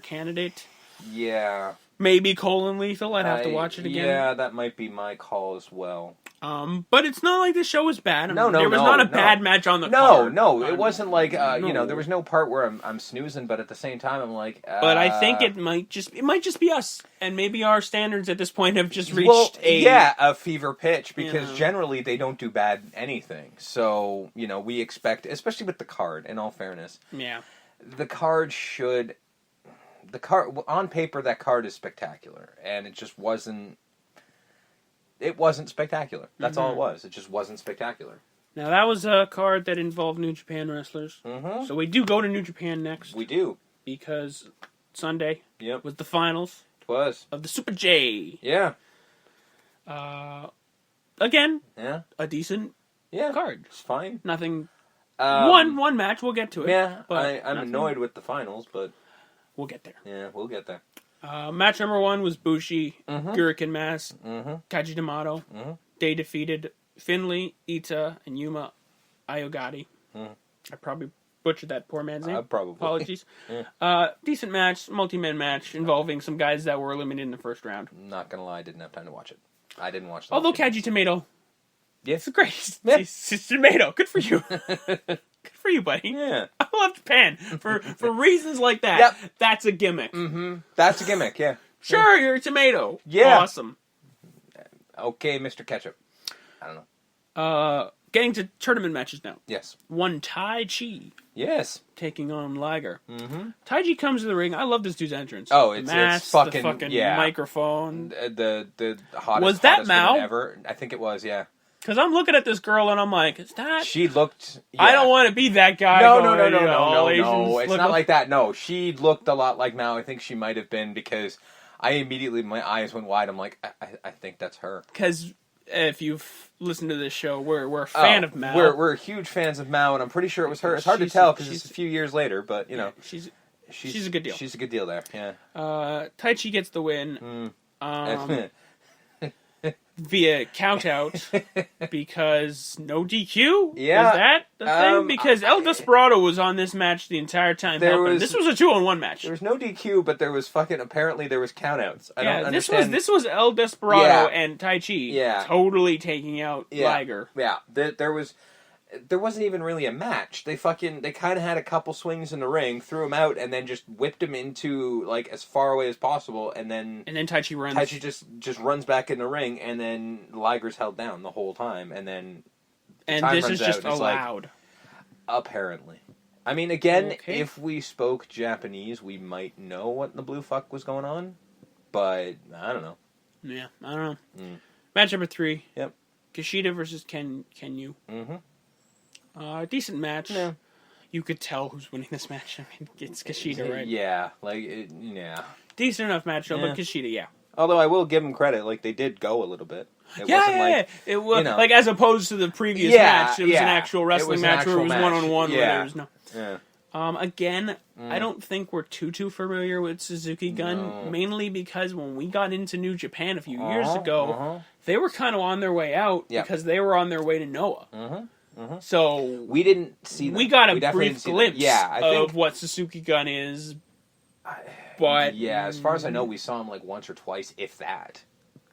candidate. Yeah. Maybe colon lethal. I'd have to watch it again. Yeah, that might be my call as well. But it's not like the show was bad. No, there was not a bad match on the card. No, it wasn't like there was no part where I'm snoozing, but at the same time I'm like. But I think it might just be us, and maybe our standards at this point have just reached a fever pitch because generally they don't do bad anything. So we expect, especially with the card. In all fairness, the card should. The card on paper, that card is spectacular, and it just wasn't. It wasn't spectacular. That's all it was. It just wasn't spectacular. Now, that was a card that involved New Japan wrestlers. Mm-hmm. So we do go to New Japan next. We do. Because Sunday was the finals. It was. Of the Super J. Yeah. Again, a decent card. It's fine. Nothing. One match, we'll get to it. Yeah, but I'm annoyed with the finals, but... We'll get there. Yeah, we'll get there. Match number 1 was Bushi, Gurikin Mask, Kaji D'Amato. They defeated Finley, Ita, and Yuma Ayogati. I probably butchered that poor man's name. Probably. Apologies. Decent match, multi-man match, involving some guys that were eliminated in the first round. Not gonna lie, I didn't have time to watch it. I didn't watch the Although Kaji Tomato... Yes. It's great. Yeah. It's Tomato. Good for you. Good for you, buddy. Yeah. I love Japan. For reasons like that. Yep. That's a gimmick. Mm-hmm. That's a gimmick, yeah. Sure, you're a tomato. Yeah. Awesome. Okay, Mr. Ketchup. I don't know. Getting to tournament matches now. Yes. One Tai Chi. Yes. Taking on Liger. Tai Chi comes to the ring. I love this dude's entrance. Oh, it's fucking, the fucking microphone. The hottest, was that Mao? Ever. I think it was, yeah. Because I'm looking at this girl and I'm like, is that... She looked... Yeah. I don't want to be that guy. No. It's not like that. No, she looked a lot like Mao. I think she might have been because I immediately, my eyes went wide. I'm like, I think that's her. Because if you've listened to this show, we're a fan of Mao. We're huge fans of Mao, and I'm pretty sure it was her. It's hard to tell because it's a few years later, but, She's a good deal. She's a good deal there, yeah. Tai Chi gets the win. Via count out because no DQ? Yeah. Is that the thing? Because El Desperado was on this match the entire time. This was a 2-on-1 match. There was no DQ, but there was apparently there was countouts. I don't understand. This was El Desperado and Tai Chi totally taking out Liger. Yeah. There wasn't even really a match. They kind of had a couple swings in the ring, threw him out, and then just whipped him into like as far away as possible, and then Tai Chi runs. Tai Chi just runs back in the ring, and then Liger's held down the whole time, and then this is just allowed. Apparently, I mean, again, if we spoke Japanese, we might know what the blue fuck was going on, but I don't know. Yeah, I don't know. Match number 3. Yep. Kushida versus Kenyu. Decent match. Yeah. You could tell who's winning this match. I mean, it's Kushida, right? Yeah, decent enough match, though, but Kushida, yeah. Although I will give him credit, like they did go a little bit. It wasn't it was like as opposed to the previous match, it was an actual wrestling match where it was one-on-one. Where there was no. Yeah. Again, I don't think we're too familiar with Suzuki Gun, mainly because when we got into New Japan a few years ago, they were kind of on their way out because they were on their way to Noah. So we didn't see that. We got a brief glimpse of what Suzuki Gun is. But as far as I know, we saw him like once or twice, if that.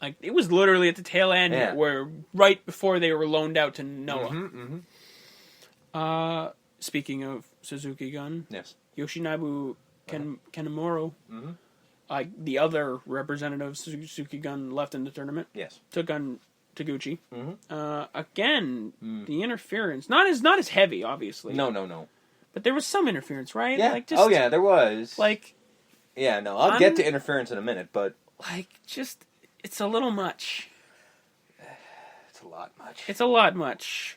Like it was literally at the tail end, where right before they were loaned out to Noah. Speaking of Suzuki Gun, Yoshinobu Kanemaru, the other representative of Suzuki Gun left in the tournament, took on Taguchi. Again, the interference not as heavy, obviously. No. But there was some interference, right? Yeah. Like there was. Like. Yeah, no, I'll get to interference in a minute, but it's a little much. It's a lot much.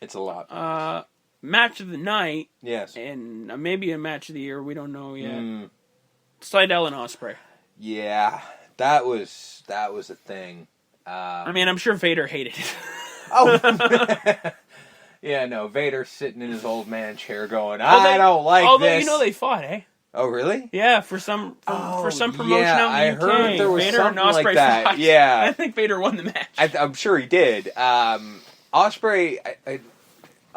It's a lot. Match of the night. Yes. And maybe a match of the year. We don't know yet. Slidell and Ospreay. Yeah, that was a thing. I mean, I'm sure Vader hated it. Yeah, no, Vader's sitting in his old man chair going, I don't like this. Although, they fought, eh? Oh, really? Yeah, for some promotion out in the UK. I heard there was Vader something and Ospreay like that. fought. Yeah. I think Vader won the match. I'm sure he did. Ospreay,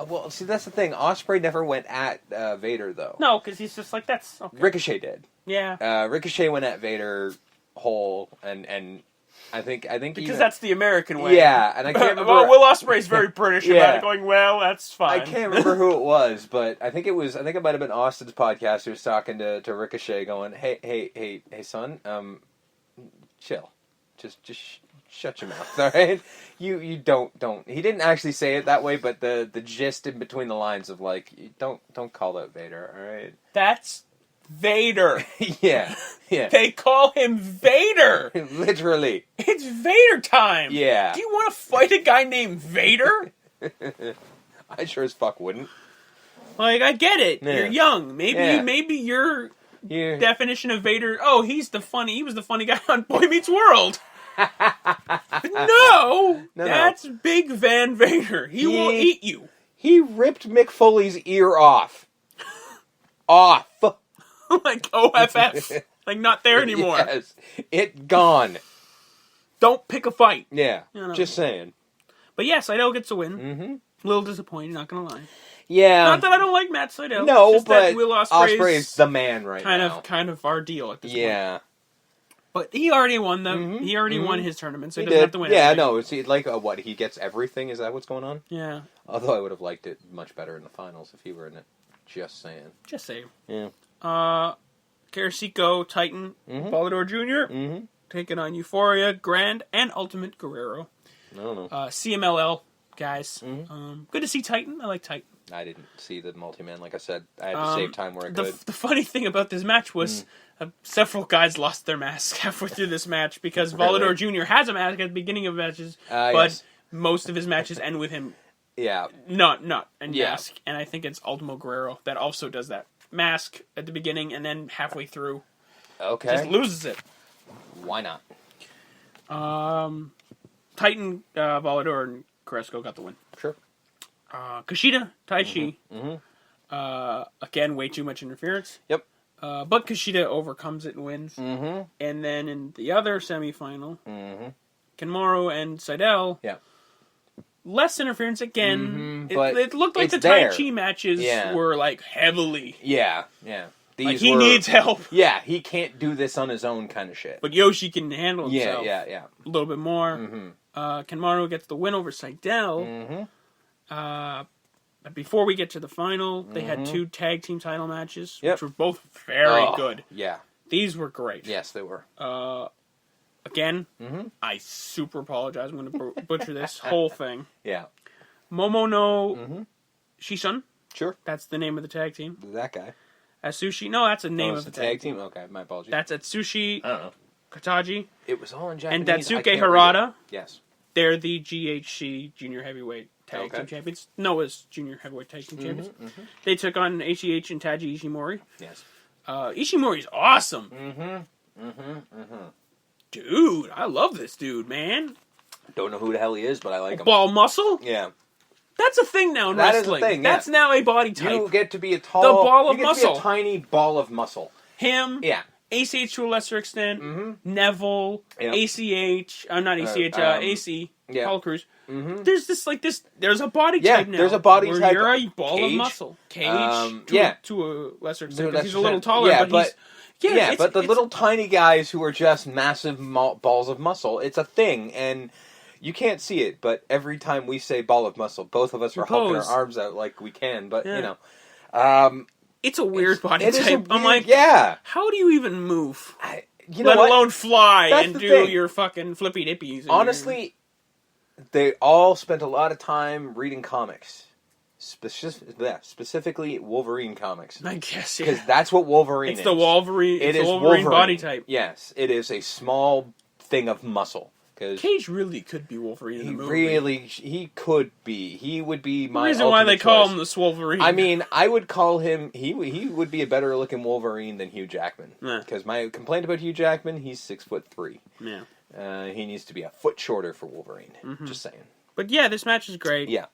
well, see, that's the thing. Ospreay never went at Vader, though. No, because he's just like, that's... Okay. Ricochet did. Yeah. Ricochet went at Vader whole, and I think because that's the American way. Yeah, and I can't remember. Well, Will Ospreay's very British about it, going, "Well, that's fine." I can't remember who it was, but I think it might have been Austin's podcast who was talking to Ricochet, going, "Hey, son, chill, just shut your mouth, all right? You don't." He didn't actually say it that way, but the gist in between the lines of like, don't call out Vader, all right? That's Vader. Yeah. They call him Vader. Literally. It's Vader time. Yeah. Do you want to fight a guy named Vader? I sure as fuck wouldn't. Like, I get it. Yeah. You're young. Maybe your definition of Vader. Oh, he was the funny guy on Boy Meets World. No, that's Big Van Vader. He will eat you. He ripped Mick Foley's ear off. Like OFF. Like, not there anymore. Yes. It gone. Don't pick a fight. Yeah. Just saying. But yeah, Sydal gets a win. Mm-hmm. A little disappointed, not gonna lie. Yeah. Not that I don't like Matt Sydal. No, just but that Will Ospreay's the man right now. Kind of our deal at this point. Yeah. But he already won them. Mm-hmm. He already won his tournament, so he doesn't have to win everything. No. It's like, what, he gets everything? Is that what's going on? Yeah. Although I would have liked it much better in the finals if he were in it. Just saying. Yeah. Karasico, Titan, Volador Jr., taking on Euphoria, Grand, and Ultimate Guerrero. I don't know. CMLL, guys. Good to see Titan. I like Titan. I didn't see the multi-man, like I said. I had to save time where I could. The funny thing about this match was several guys lost their mask halfway through this match because Volador Jr. has a mask at the beginning of matches, but most of his matches end with him not and mask. And I think it's Ultimo Guerrero that also does that. Mask at the beginning and then halfway through. Okay. Just loses it. Why not? Titan, Volador, and Carrasco got the win. Sure. Kushida, Taichi. Again, way too much interference. Yep. But Kushida overcomes it and wins. And then in the other semifinal, Kanemaru and Sydal. Yeah. Less interference again. But it looked like the Tai Chi matches were like heavily. Yeah. These like he needs help. Yeah, he can't do this on his own kind of shit. But Yoshi can handle himself. Yeah. A little bit more. Kanemaru gets the win over Sydal. But before we get to the final, they had 2 tag team title matches, which were both very good. Yeah. These were great. Yes, they were. Again, I super apologize. I'm going to butcher this whole thing. Yeah. Momo no Shishun. Sure. That's the name of the tag team. That guy. Atsushi. No, that's the name of the tag team. Okay, my apologies. That's Atsushi. I don't know. Kataji. It was all in Japanese. And Datsuke Harada. Yes. They're the GHC Junior Heavyweight Tag Team Champions. Noah's Junior Heavyweight Tag Team Champions. They took on ACH and Taiji Ishimori. Yes. Ishimori's awesome. Dude, I love this dude, man. Don't know who the hell he is, but I like him. Ball muscle? Yeah. That's a thing now in wrestling. Is a thing, That's now a body type. You get to be a tall... The ball of muscle. muscle. You get to be a tiny ball of muscle. Him. Yeah. ACH to a lesser extent. Neville. ACH. Not ACH. AC. Paul Cruz. There's there's a body type now. There's a body where type. You're a ball of muscle. Cage. To a lesser extent. Because he's a little taller, but he's... but the little tiny guys who are just massive balls of muscle, it's a thing, and you can't see it, but every time we say ball of muscle, both of us are hulking our arms out like we can, but, you know. It's a weird body type. I'm like, how do you even move? Let alone fly and do your fucking flippy dippies. Honestly, they all spent a lot of time reading comics. Specifically Wolverine comics. I guess, because that's what Wolverine is. It's the Wolverine. It's the Wolverine body type. Yes, it is a small thing of muscle. Cage really could be Wolverine in the movie. He could be. He would be my reason why they call him the Swolverine. I mean, I would call him. He would be a better looking Wolverine than Hugh Jackman. Because my complaint about Hugh Jackman, he's 6'3". Yeah. He needs to be a foot shorter for Wolverine. Just saying. But yeah, this match is great. Yeah.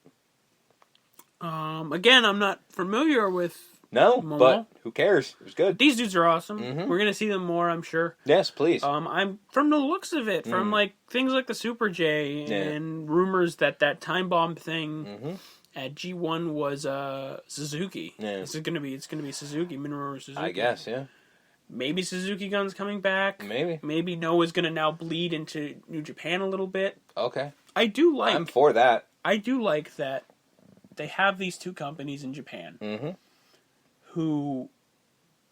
Again, I'm not familiar with Momo. But who cares? It was good. These dudes are awesome. We're gonna see them more, I'm sure. Yes, please. I'm from the looks of it, from like things like the Super J and rumors that Time Bomb thing at G1 was Suzuki. Yeah. It's gonna be Suzuki, Minoru Suzuki. I guess, yeah. Maybe Suzuki Gun's coming back. Maybe Noah's going to now bleed into New Japan a little bit. Okay. I'm for that. I do like that they have these two companies in Japan who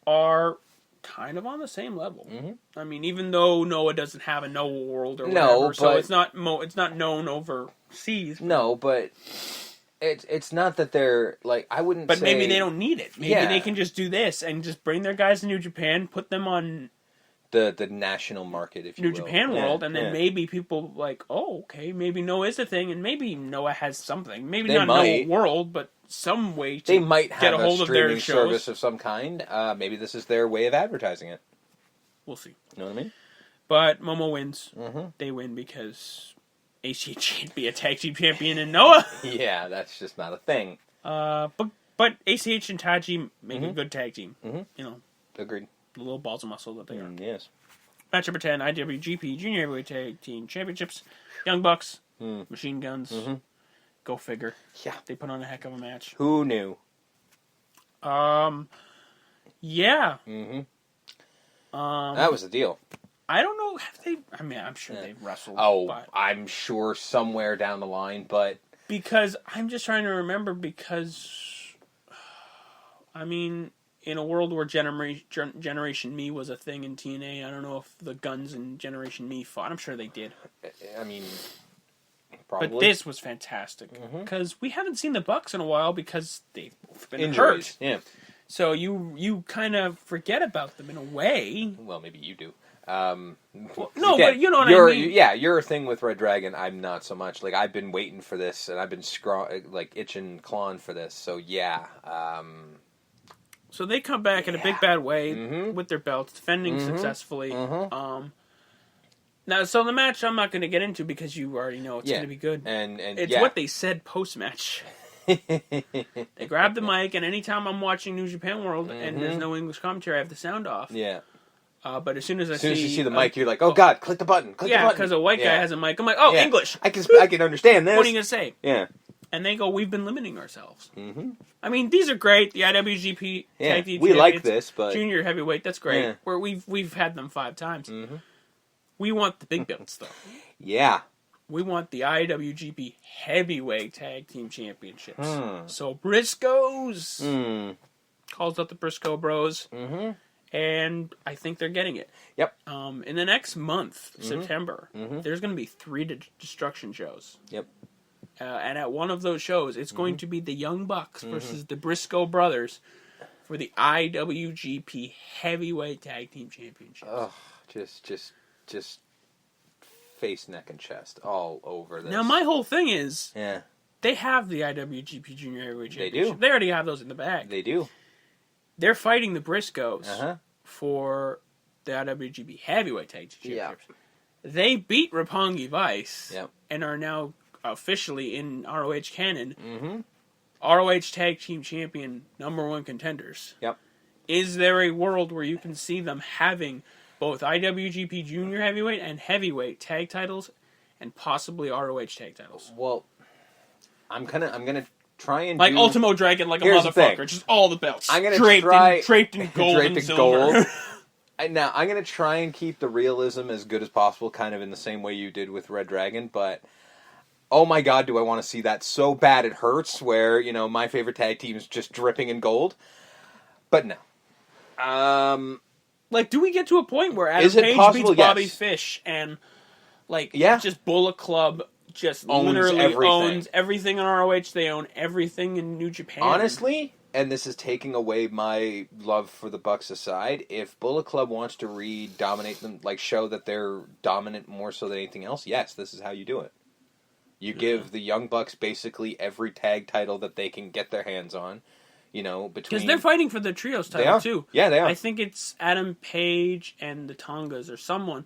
are kind of on the same level. I mean, even though Noah doesn't have a Noah World or whatever, so it's not known overseas. No, but it's not that they're like, I wouldn't. But maybe they don't need it. Maybe they can just do this and just bring their guys to New Japan, put them on the national market, if you will. New Japan World, and then maybe people like, oh, okay, maybe Noah is a thing, and maybe Noah has something. Maybe not Noah World, but some way to they might have get a hold of their streaming service of some kind. Maybe this is their way of advertising it. We'll see. You know what I mean? But Momo wins. They win because ACH can't be a tag team champion in Noah. Yeah, that's just not a thing. But ACH and Taji make a good tag team. You know, agreed. The little balls of muscle that they are. Yes. Match number 10, IWGP Junior Heavyweight Tag Team Championships. Young Bucks, Machine Guns. Go figure. Yeah. They put on a heck of a match. Who knew? Yeah. That was the deal. I don't know. I mean, I'm sure they've wrestled. Oh, but I'm sure somewhere down the line, but because I'm just trying to remember. Because I mean, in a world where Generation Me was a thing in TNA, I don't know if the Guns and Generation Me fought. I'm sure they did. I mean, probably. But this was fantastic because we haven't seen the Bucks in a while because they've both been injuries. Hurt. Yeah. So you kind of forget about them in a way. Well, maybe you do. Well, no, but you know what I mean. Yeah, your thing with Red Dragon, I'm not so much. Like, I've been waiting for this, and I've been itching, clawing for this. So yeah. So they come back in a big bad way with their belts, defending successfully. Now, so the match I'm not going to get into because you already know it's going to be good. And it's what they said post match. They grab the mic, and anytime I'm watching New Japan World and there's no English commentary, I have the sound off. Yeah. But as soon as you see the mic, you're like, oh God, click the button. Yeah, because a white guy has a mic. I'm like, oh, English. I can understand this. What are you going to say? Yeah. And they go, we've been limiting ourselves. I mean, these are great. The IWGP Tag Team we like this, but Junior Heavyweight, that's great. Where we've had them 5 times. We want the big belts, though. Yeah. We want the IWGP Heavyweight Tag Team Championships. So Briscoes calls out the Briscoe Bros. And I think they're getting it. Yep. In the next month, September, there's going to be 3 Destruction shows. Yep. And at one of those shows, it's going to be the Young Bucks versus the Briscoe Brothers for the IWGP Heavyweight Tag Team Championships. Oh, just face, neck, and chest all over this. Now, my whole thing is, they have the IWGP Junior Heavyweight Championship. They do. They already have those in the bag. They do. They're fighting the Briscoes for the IWGP Heavyweight Tag Team Championships. They beat Roppongi Vice and are now officially in ROH canon. ROH Tag Team Champion #1 contenders. Yep. Is there a world where you can see them having both IWGP Junior Heavyweight and Heavyweight tag titles and possibly ROH tag titles? Well, I'm gonna try and like Ultimo Dragon, like a motherfucker, just all the belts. I'm gonna draped in gold and silver. Now I'm gonna try and keep the realism as good as possible, kind of in the same way you did with Red Dragon. But oh my God, do I want to see that so bad it hurts? Where my favorite tag team is just dripping in gold. But no. Like, do we get to a point where Adam Page beats Bobby Fish and just Bullet Club just literally owns everything in ROH. They own everything in New Japan. Honestly, and this is taking away my love for the Bucks aside, if Bullet Club wants to re-dominate them, like show that they're dominant more so than anything else, yes, this is how you do it. You give the Young Bucks basically every tag title that they can get their hands on. Because they're fighting for the trios title too. Yeah, they are. I think it's Adam Page and the Tongas or someone.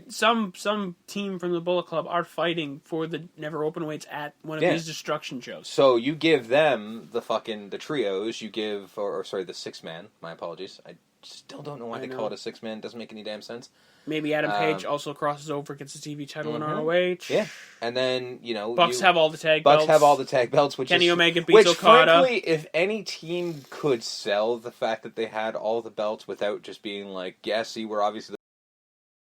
Some team from the Bullet Club are fighting for the Never Openweights at one of these Destruction shows. So you give them the trios. You give, or sorry, the 6-man. My apologies. I Still don't know why they call it a 6-man. Doesn't make any damn sense. Maybe Adam Page also crosses over, gets a TV title in ROH. Yeah, and then Bucks have all the tag belts. Bucks have all the tag belts, Kenny Omega beats Okada. Frankly, if any team could sell the fact that they had all the belts without just being like, yeah, see, we're obviously